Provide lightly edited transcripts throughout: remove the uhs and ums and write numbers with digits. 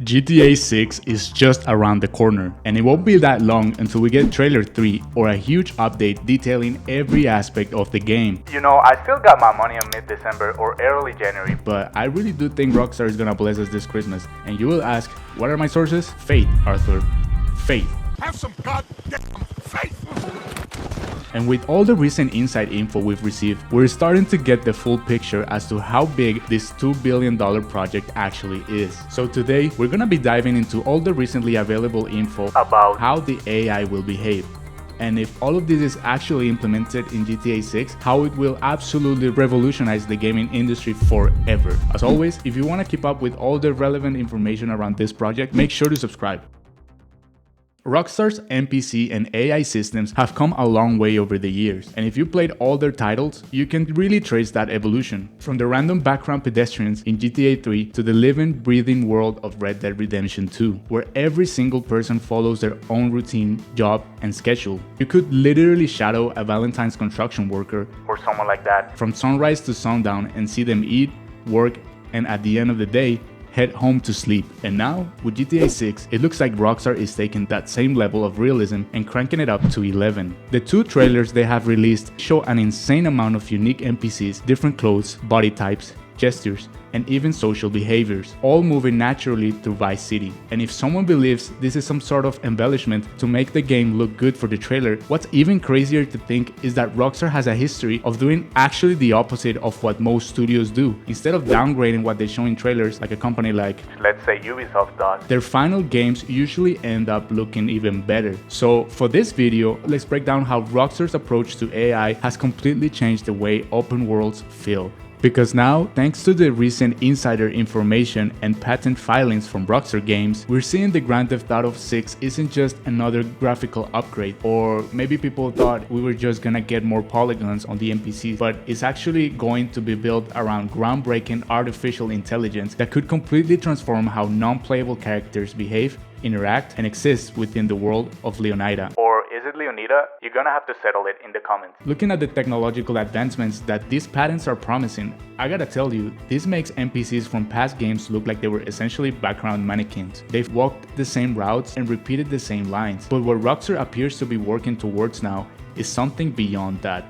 GTA 6 is just around the corner, and it won't be that long until we get trailer 3 or a huge update detailing every aspect of the game. You know, I still got my money on mid-December or early January. But I really do think Rockstar is gonna bless us this Christmas. And you will ask, what are my sources? Faith, Arthur. Faith. Have some goddamn faith! And with all the recent inside info we've received, we're starting to get the full picture as to how big this $2 billion project actually is. So today, we're gonna be diving into all the recently available info About how the AI will behave. And if all of this is actually implemented in GTA 6, how it will absolutely revolutionize the gaming industry forever. As always, if you want to keep up with all the relevant information around this project, make sure to subscribe. Rockstar's NPC and AI systems have come a long way over the years, and if you played all their titles, you can really trace that evolution. From the random background pedestrians in GTA 3 to the living, breathing world of Red Dead Redemption 2, where every single person follows their own routine, job, and schedule. You could literally shadow a Valentine's construction worker or someone like that. from sunrise to sundown and see them eat, work, and at the end of the day, head home to sleep. And now, with GTA 6, it looks like Rockstar is taking that same level of realism and cranking it up to 11. The two trailers they have released show an insane amount of unique NPCs, different clothes, body types, gestures, and even social behaviors, all moving naturally through Vice City. And if someone believes this is some sort of embellishment to make the game look good for the trailer, what's even crazier to think is that Rockstar has a history of doing actually the opposite of what most studios do. Instead of downgrading what they show in trailers like a company like, Let's say Ubisoft does. their final games usually end up looking even better. So for this video, let's break down how Rockstar's approach to AI has completely changed the way open worlds feel. Because now, thanks to the recent insider information and patent filings from Rockstar Games, we're seeing the Grand Theft Auto 6 isn't just another graphical upgrade, or maybe people thought we were just gonna get more polygons on the NPCs, but it's actually going to be built around groundbreaking artificial intelligence that could completely transform how non-playable characters behave, interact, and exist within the world of Leonida. Or is it Leonida? You're gonna have to settle it in the comments. Looking at the technological advancements that these patents are promising, I gotta tell you, this makes NPCs from past games look like they were essentially background mannequins. They've walked the same routes and repeated the same lines, but what Rockstar appears to be working towards now is something beyond that.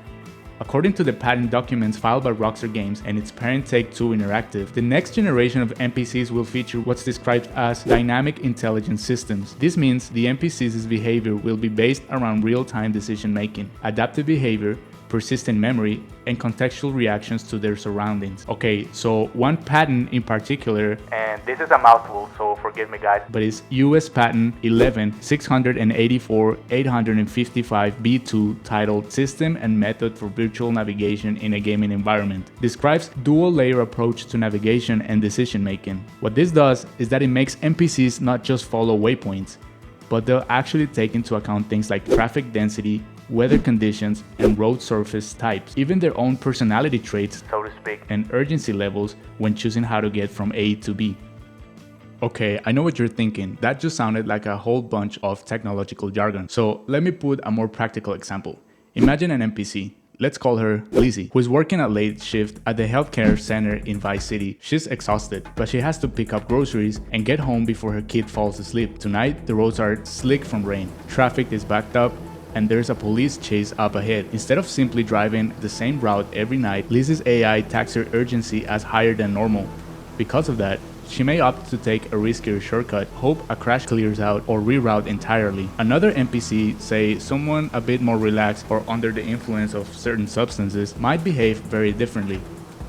According to the patent documents filed by Rockstar Games and its parent Take-Two Interactive, the next generation of NPCs will feature what's described as dynamic intelligence systems. This means the NPCs' behavior will be based around real-time decision-making, adaptive behavior, persistent memory, and contextual reactions to their surroundings. Okay, so one patent in particular, And this is a mouthful, so forgive me guys. but it's US Patent 11-684-855-B2 titled System and Method for Virtual Navigation in a Gaming Environment. Describes dual-layer approach to navigation and decision-making. What this does is that it makes NPCs not just follow waypoints, but they'll actually take into account things like traffic density, weather conditions, and road surface types, even their own personality traits, So to speak. and urgency levels when choosing how to get from A to B. Okay, I know what you're thinking. That just sounded like a whole bunch of technological jargon. So let me put a more practical example. Imagine an NPC. Let's call her Lizzie, who is working a late shift at the healthcare center in Vice City. She's exhausted, but she has to pick up groceries and get home before her kid falls asleep. Tonight, the roads are slick from rain, traffic is backed up, and there's a police chase up ahead. Instead of simply driving the same route every night, Lizzie's AI tags her urgency as higher than normal. Because of that, she may opt to take a riskier shortcut, hope a crash clears out, or reroute entirely. Another NPC, say someone a bit more relaxed or under the influence of certain substances, might behave very differently.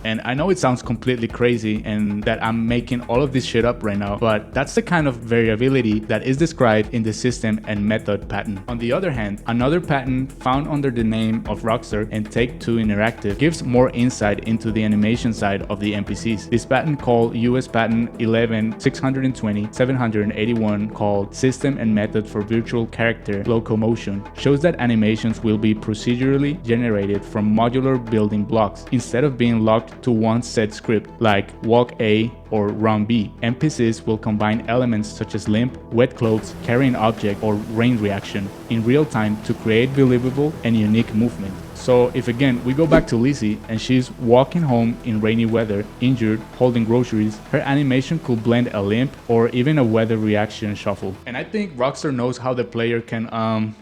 And I know it sounds completely crazy and that I'm making all of this shit up right now, but that's the kind of variability that is described in the system and method patent. On the other hand, another patent found under the name of Rockstar and Take-Two Interactive gives more insight into the animation side of the NPCs. This patent, called US Patent 11-620-781, called System and Method for Virtual Character Locomotion, shows that animations will be procedurally generated from modular building blocks instead of being locked to one set script like walk A or run B. NPCs will combine elements such as limp, wet clothes, carrying object, or rain reaction in real time to create believable and unique movement. So if again we go back to Lizzie and she's walking home in rainy weather, injured, holding groceries, her animation could blend a limp or even a weather reaction shuffle. And I think Rockstar knows how the player can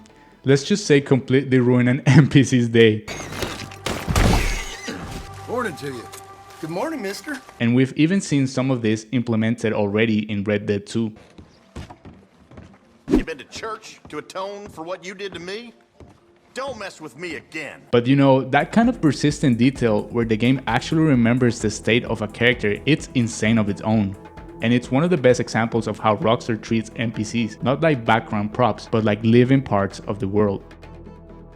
let's just say completely ruin an NPC's day. Morning to you. Good morning, mister. And we've even seen some of this implemented already in Red Dead 2. You been to church to atone for what you did to me? Don't mess with me again. But you know, that kind of persistent detail where the game actually remembers the state of a character, it's insane of its own. And it's one of the best examples of how Rockstar treats NPCs, not like background props, but like living parts of the world.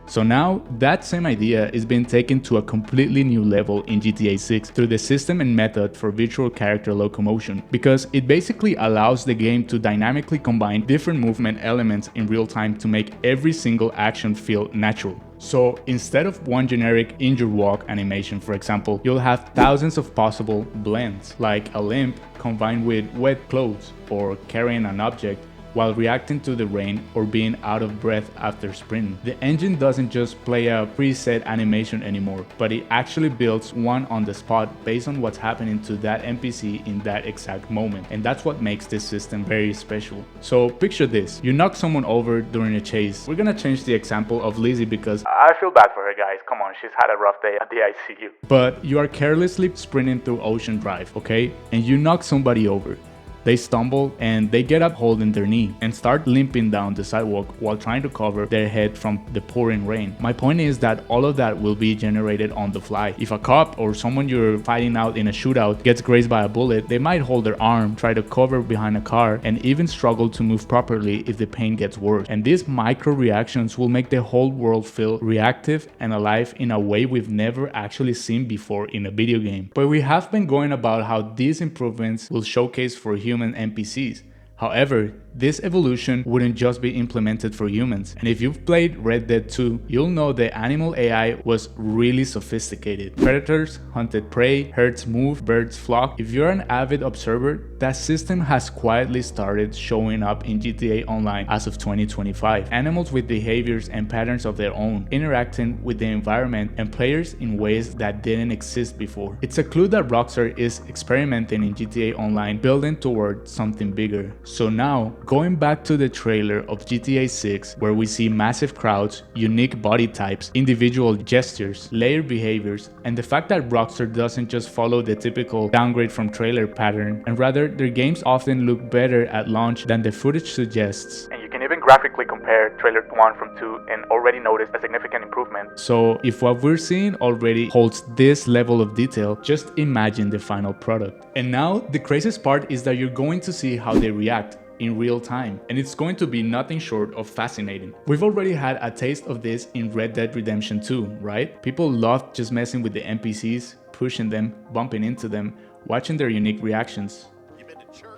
So now, that same idea is being taken to a completely new level in GTA 6 through the system and method for virtual character locomotion, because it basically allows the game to dynamically combine different movement elements in real time to make every single action feel natural. So instead of one generic injured walk animation, for example, you'll have thousands of possible blends, like a limp combined with wet clothes or carrying an object while reacting to the rain or being out of breath after sprinting. The engine doesn't just play a preset animation anymore, but it actually builds one on the spot based on what's happening to that NPC in that exact moment. And that's what makes this system very special. So picture this, you knock someone over during a chase. We're gonna change the example of Lizzie because I feel bad for her, guys. Come on, she's had a rough day at the ICU. but you are carelessly sprinting through Ocean Drive, okay? And you knock somebody over. They stumble and they get up holding their knee and start limping down the sidewalk while trying to cover their head from the pouring rain. My point is that all of that will be generated on the fly. If a cop or someone you're fighting out in a shootout gets grazed by a bullet, they might hold their arm, try to cover behind a car, and even struggle to move properly if the pain gets worse. And these micro reactions will make the whole world feel reactive and alive in a way we've never actually seen before in a video game. But we have been going about how these improvements will showcase for human NPCs. However, this evolution wouldn't just be implemented for humans, and if you've played Red Dead 2, you'll know the animal AI was really sophisticated. Predators hunted prey, herds move, birds flock. If you're an avid observer, that system has quietly started showing up in GTA Online as of 2025. Animals with behaviors and patterns of their own, interacting with the environment and players in ways that didn't exist before. It's a clue that Rockstar is experimenting in GTA Online, building toward something bigger. So now, going back to the trailer of GTA 6, where we see massive crowds, unique body types, individual gestures, layered behaviors, and the fact that Rockstar doesn't just follow the typical downgrade from trailer pattern, and rather their games often look better at launch than the footage suggests. And you can even graphically compare trailer 1 from 2 and already notice a significant improvement. So if what we're seeing already holds this level of detail, just imagine the final product. And now the craziest part is that you're going to see how they react in real time, and it's going to be nothing short of fascinating. We've already had a taste of this in Red Dead Redemption 2, right? People loved just messing with the NPCs, pushing them, bumping into them, watching their unique reactions.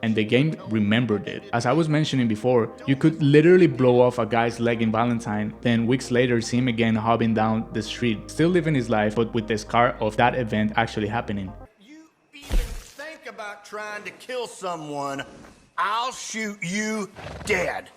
And the game remembered it. As I was mentioning before, you could literally blow off a guy's leg in Valentine, then weeks later see him again hobbing down the street, still living his life, but with the scar of that event actually happening. You even think about trying to kill someone, I'll shoot you dead.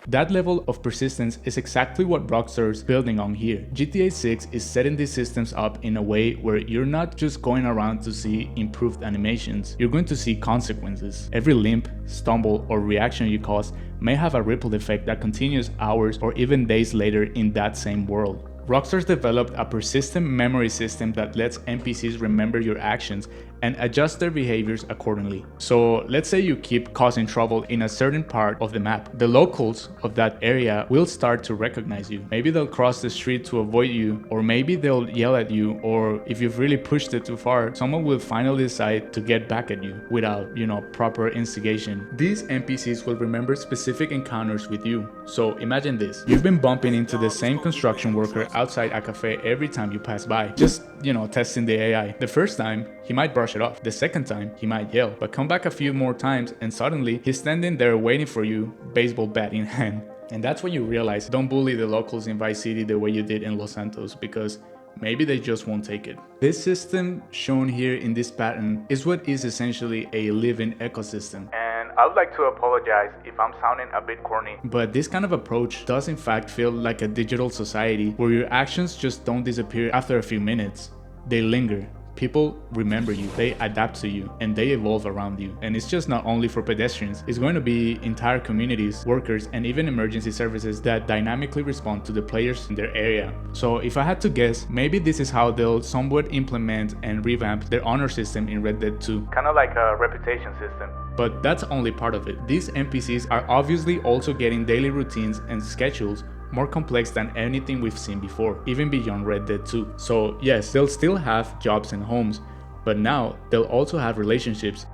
That level of persistence is exactly what Rockstar's building on here. GTA 6 is setting these systems up in a way where you're not just going around to see improved animations, you're going to see consequences. Every limp, stumble, or reaction you cause may have a ripple effect that continues hours or even days later in that same world. Rockstar's developed a persistent memory system that lets NPCs remember your actions and adjust their behaviors accordingly. So let's say you keep causing trouble in a certain part of the map. The locals of that area will start to recognize you. Maybe they'll cross the street to avoid you, or maybe they'll yell at you, or if you've really pushed it too far, someone will finally decide to get back at you without, proper instigation. These NPCs will remember specific encounters with you. So imagine this. You've been bumping into the same construction worker outside a cafe every time you pass by. Just, testing the AI. The first time, he might brush it off. The second time, he might yell, but come back a few more times and suddenly he's standing there waiting for you, baseball bat in hand. And that's when you realize, don't bully the locals in Vice City the way you did in Los Santos, because maybe they just won't take it. This system shown here in this pattern is what is essentially a living ecosystem. And I would like to apologize if I'm sounding a bit corny. But this kind of approach does in fact feel like a digital society where your actions just don't disappear after a few minutes. They linger. People remember you, they adapt to you, and they evolve around you. And it's just not only for pedestrians, it's going to be entire communities, workers, and even emergency services that dynamically respond to the players in their area. So if I had to guess, maybe this is how they'll somewhat implement and revamp their honor system in Red Dead 2. Kind of like a reputation system. But that's only part of it. These NPCs are obviously also getting daily routines and schedules more complex than anything we've seen before, even beyond Red Dead 2. So yes, they'll still have jobs and homes, but now they'll also have relationships,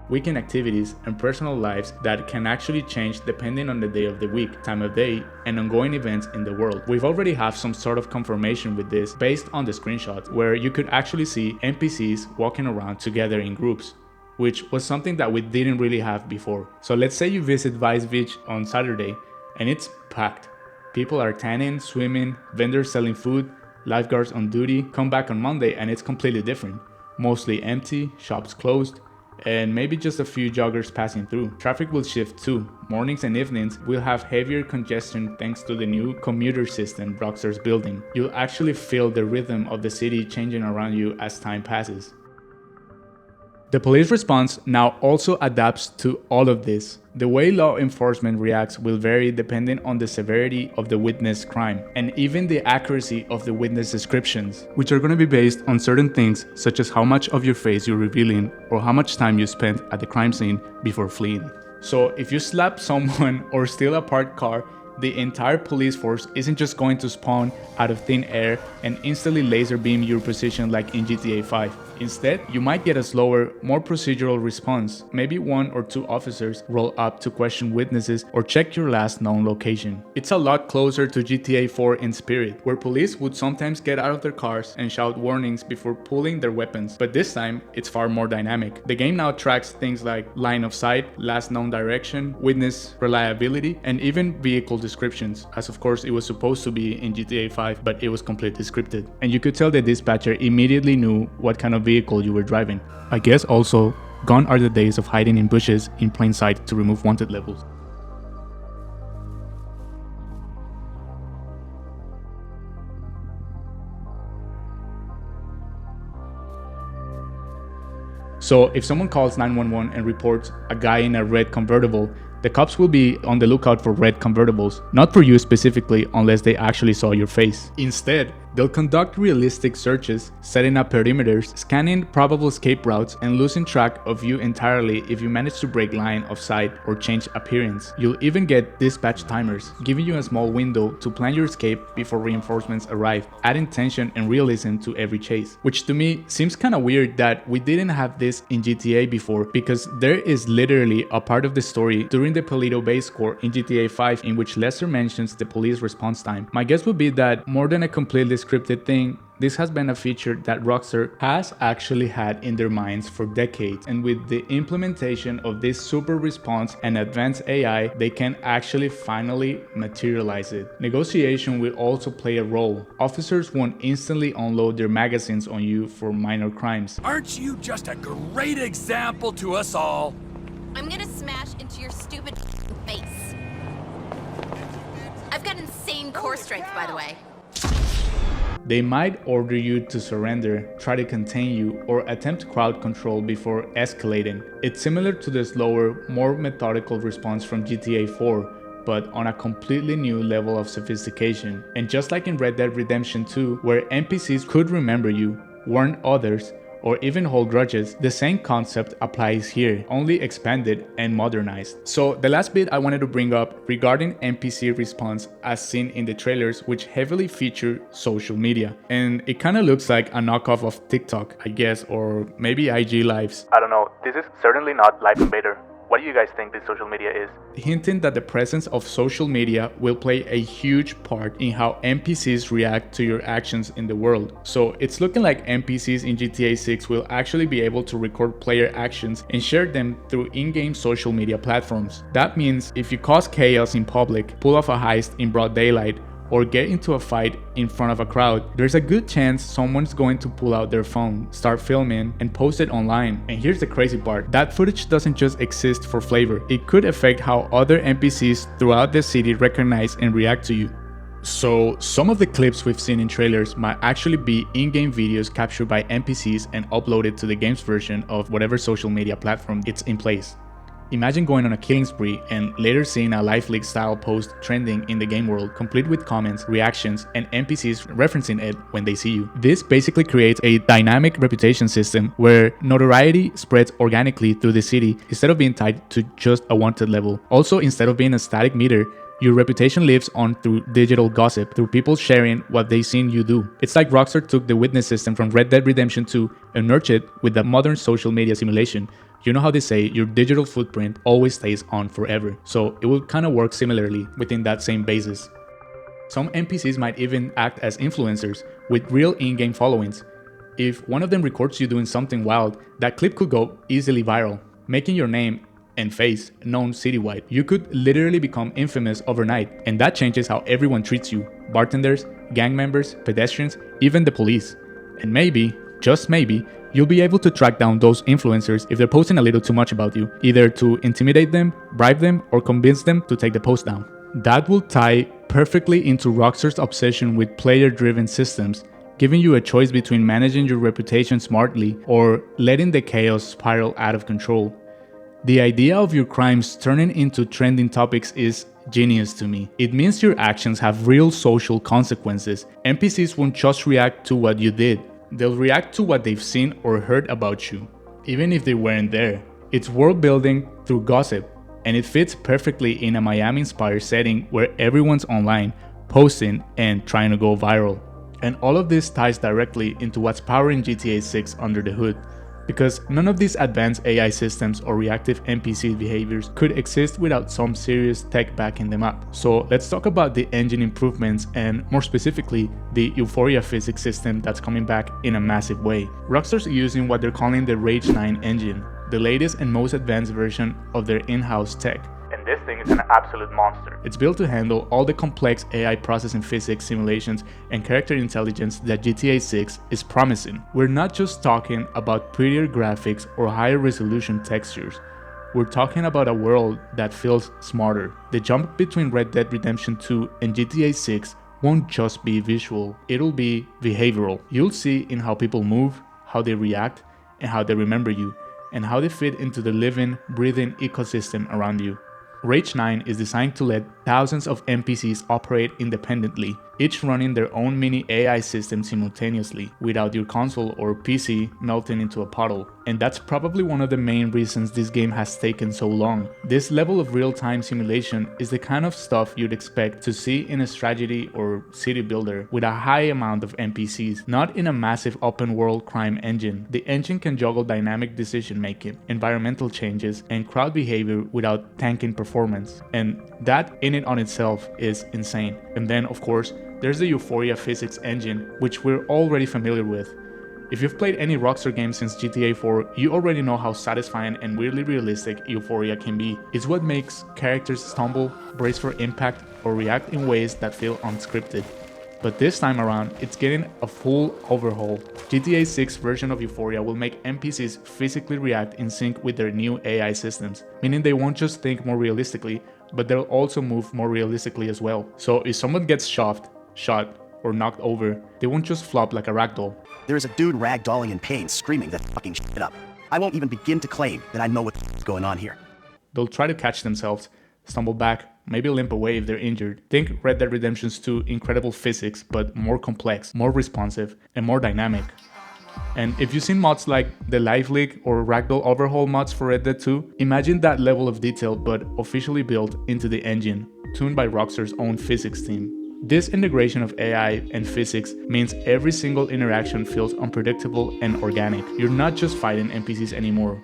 weekend activities, and personal lives that can actually change depending on the day of the week, time of day, and ongoing events in the world. We've already have some sort of confirmation with this based on the screenshots, where you could actually see NPCs walking around together in groups, which was something that we didn't really have before. So let's say you visit Vice Beach on Saturday and it's packed. People are tanning, swimming, vendors selling food, lifeguards on duty. Come back on Monday and it's completely different. Mostly empty, shops closed, and maybe just a few joggers passing through. Traffic will shift too. Mornings and evenings will have heavier congestion thanks to the new commuter system Rockstar's building. You'll actually feel the rhythm of the city changing around you as time passes. The police response now also adapts to all of this. The way law enforcement reacts will vary depending on the severity of the witnessed crime, and even the accuracy of the witness descriptions, which are going to be based on certain things such as how much of your face you're revealing or how much time you spent at the crime scene before fleeing. So if you slap someone or steal a parked car, the entire police force isn't just going to spawn out of thin air and instantly laser beam your position like in GTA 5. Instead, you might get a slower, more procedural response. Maybe one or two officers roll up to question witnesses or check your last known location. It's a lot closer to GTA 4 in spirit, where police would sometimes get out of their cars and shout warnings before pulling their weapons, but this time it's far more dynamic. The game now tracks things like line of sight, last known direction, witness reliability, and even vehicle descriptions, as of course it was supposed to be in GTA 5, but it was completely scripted. And you could tell the dispatcher immediately knew what kind of vehicle you were driving. I guess also, gone are the days of hiding in bushes in plain sight to remove wanted levels. So if someone calls 911 and reports a guy in a red convertible, the cops will be on the lookout for red convertibles, not for you specifically unless they actually saw your face. Instead, they'll conduct realistic searches, setting up perimeters, scanning probable escape routes, and losing track of you entirely if you manage to break line of sight or change appearance. You'll even get dispatch timers, giving you a small window to plan your escape before reinforcements arrive, adding tension and realism to every chase. Which to me seems kinda weird that we didn't have this in GTA before, because there is literally a part of the story during the Paleto base score in GTA 5 in which Lester mentions the police response time. My guess would be that more than a completely scripted thing, this has been a feature that Rockstar has actually had in their minds for decades, and with the implementation of this super response and advanced AI, they can actually finally materialize it. Negotiation will also play a role. Officers won't instantly unload their magazines on you for minor crimes. Aren't you just a great example to us all? I'm gonna smash into your stupid face. I've got insane core strength, by the way. They might order you to surrender, try to contain you, or attempt crowd control before escalating. It's similar to the slower, more methodical response from GTA 4, but on a completely new level of sophistication. And just like in Red Dead Redemption 2, where NPCs could remember you, warn others, or even hold grudges, the same concept applies here, only expanded and modernized. So the last bit I wanted to bring up regarding NPC response as seen in the trailers, which heavily feature social media. And it kind of looks like a knockoff of TikTok, I guess, or maybe IG Lives. I don't know, this is certainly not Life Invader. What do you guys think this social media is? Hinting that the presence of social media will play a huge part in how NPCs react to your actions in the world. So it's looking like NPCs in GTA 6 will actually be able to record player actions and share them through in-game social media platforms. That means if you cause chaos in public, pull off a heist in broad daylight, or get into a fight in front of a crowd, there's a good chance someone's going to pull out their phone, start filming, and post it online. And here's the crazy part, that footage doesn't just exist for flavor, it could affect how other NPCs throughout the city recognize and react to you. So some of the clips we've seen in trailers might actually be in-game videos captured by NPCs and uploaded to the game's version of whatever social media platform it's in place. Imagine going on a killing spree and later seeing a Life League style post trending in the game world, complete with comments, reactions, and NPCs referencing it when they see you. This basically creates a dynamic reputation system where notoriety spreads organically through the city instead of being tied to just a wanted level. Also, instead of being a static meter, your reputation lives on through digital gossip, through people sharing what they've seen you do. It's like Rockstar took the witness system from Red Dead Redemption 2 and merged it with the modern social media simulation. You know how they say your digital footprint always stays on forever, so it will kind of work similarly within that same basis. Some NPCs might even act as influencers with real in-game followings. If one of them records you doing something wild, that clip could go easily viral, making your name and face known citywide. You could literally become infamous overnight, and that changes how everyone treats you. Bartenders, gang members, pedestrians, even the police. And maybe, just maybe, you'll be able to track down those influencers if they're posting a little too much about you, either to intimidate them, bribe them, or convince them to take the post down. That will tie perfectly into Rockstar's obsession with player-driven systems, giving you a choice between managing your reputation smartly or letting the chaos spiral out of control. The idea of your crimes turning into trending topics is genius to me. It means your actions have real social consequences. NPCs won't just react to what you did, they'll react to what they've seen or heard about you, even if they weren't there. It's world building through gossip, and it fits perfectly in a Miami-inspired setting where everyone's online, posting, and trying to go viral. And all of this ties directly into what's powering GTA 6 under the hood, because none of these advanced AI systems or reactive NPC behaviors could exist without some serious tech backing them up. So let's talk about the engine improvements and more specifically the Euphoria physics system that's coming back in a massive way. Rockstar's using what they're calling the Rage 9 engine, the latest and most advanced version of their in-house tech. And this thing is an absolute monster. It's built to handle all the complex AI processing physics, simulations, and character intelligence that GTA 6 is promising. We're not just talking about prettier graphics or higher resolution textures. We're talking about a world that feels smarter. The jump between Red Dead Redemption 2 and GTA 6 won't just be visual, it'll be behavioral. You'll see in how people move, how they react, and how they remember you, and how they fit into the living, breathing ecosystem around you. Rage 9 is designed to let thousands of NPCs operate independently, each running their own mini AI system simultaneously, without your console or PC melting into a puddle. And that's probably one of the main reasons this game has taken so long. This level of real-time simulation is the kind of stuff you'd expect to see in a strategy or city builder with a high amount of NPCs, not in a massive open-world crime engine. The engine can juggle dynamic decision-making, environmental changes, and crowd behavior without tanking performance. And that in it on itself is insane. And then, of course, there's the Euphoria physics engine, which we're already familiar with. If you've played any Rockstar game since GTA 4, you already know how satisfying and weirdly realistic Euphoria can be. It's what makes characters stumble, brace for impact, or react in ways that feel unscripted. But this time around, it's getting a full overhaul. GTA 6 version of Euphoria will make NPCs physically react in sync with their new AI systems, meaning they won't just think more realistically, but they'll also move more realistically as well. So if someone gets shot, or knocked over, they won't just flop like a ragdoll. There is a dude ragdolling in pain, screaming that fucking shit up. I won't even begin to claim that I know what's going on here. They'll try to catch themselves, stumble back, maybe limp away if they're injured. Think Red Dead Redemption 2 incredible physics, but more complex, more responsive, and more dynamic. And if you've seen mods like the Life League or Ragdoll Overhaul mods for Red Dead 2, imagine that level of detail but officially built into the engine, tuned by Rockstar's own physics team. This integration of AI and physics means every single interaction feels unpredictable and organic. You're not just fighting NPCs anymore.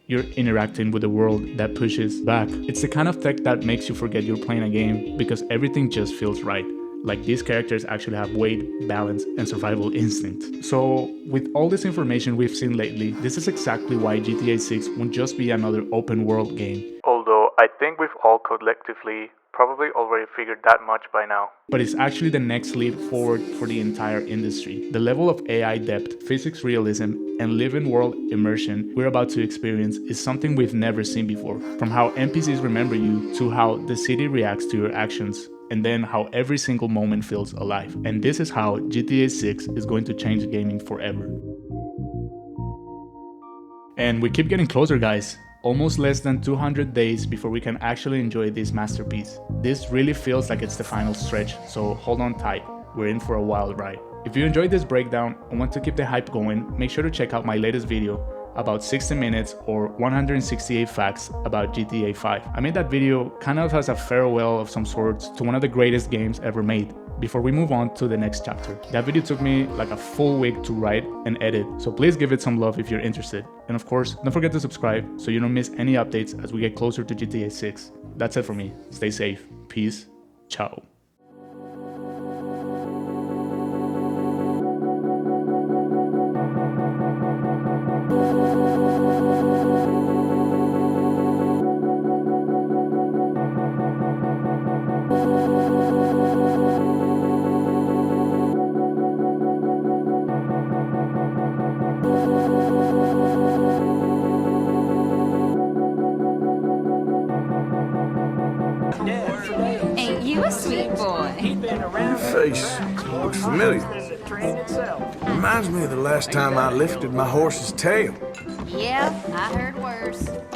You're interacting with a world that pushes back. It's the kind of tech that makes you forget you're playing a game because everything just feels right. Like these characters actually have weight, balance, and survival instinct. So with all this information we've seen lately, this is exactly why GTA 6 won't just be another open world game. Although I think we've all collectively probably already figured that much by now. But it's actually the next leap forward for the entire industry. The level of AI depth, physics realism, and living world immersion we're about to experience is something we've never seen before. From how NPCs remember you to how the city reacts to your actions, and then how every single moment feels alive. And this is how GTA 6 is going to change gaming forever. And we keep getting closer, guys. Almost less than 200 days before we can actually enjoy this masterpiece. This really feels like it's the final stretch, so hold on tight, we're in for a wild ride. If you enjoyed this breakdown and want to keep the hype going, make sure to check out my latest video about 60 minutes or 168 facts about GTA 5. I made that video kind of as a farewell of some sorts to one of the greatest games ever made, before we move on to the next chapter. That video took me like a full week to write and edit, so please give it some love if you're interested. And of course, don't forget to subscribe so you don't miss any updates as we get closer to GTA 6. That's it for me. Stay safe. Peace. Ciao. Ain't you a sweet boy? Your face looks familiar. Reminds me of the last time I lifted my horse's tail. Yeah, I heard worse.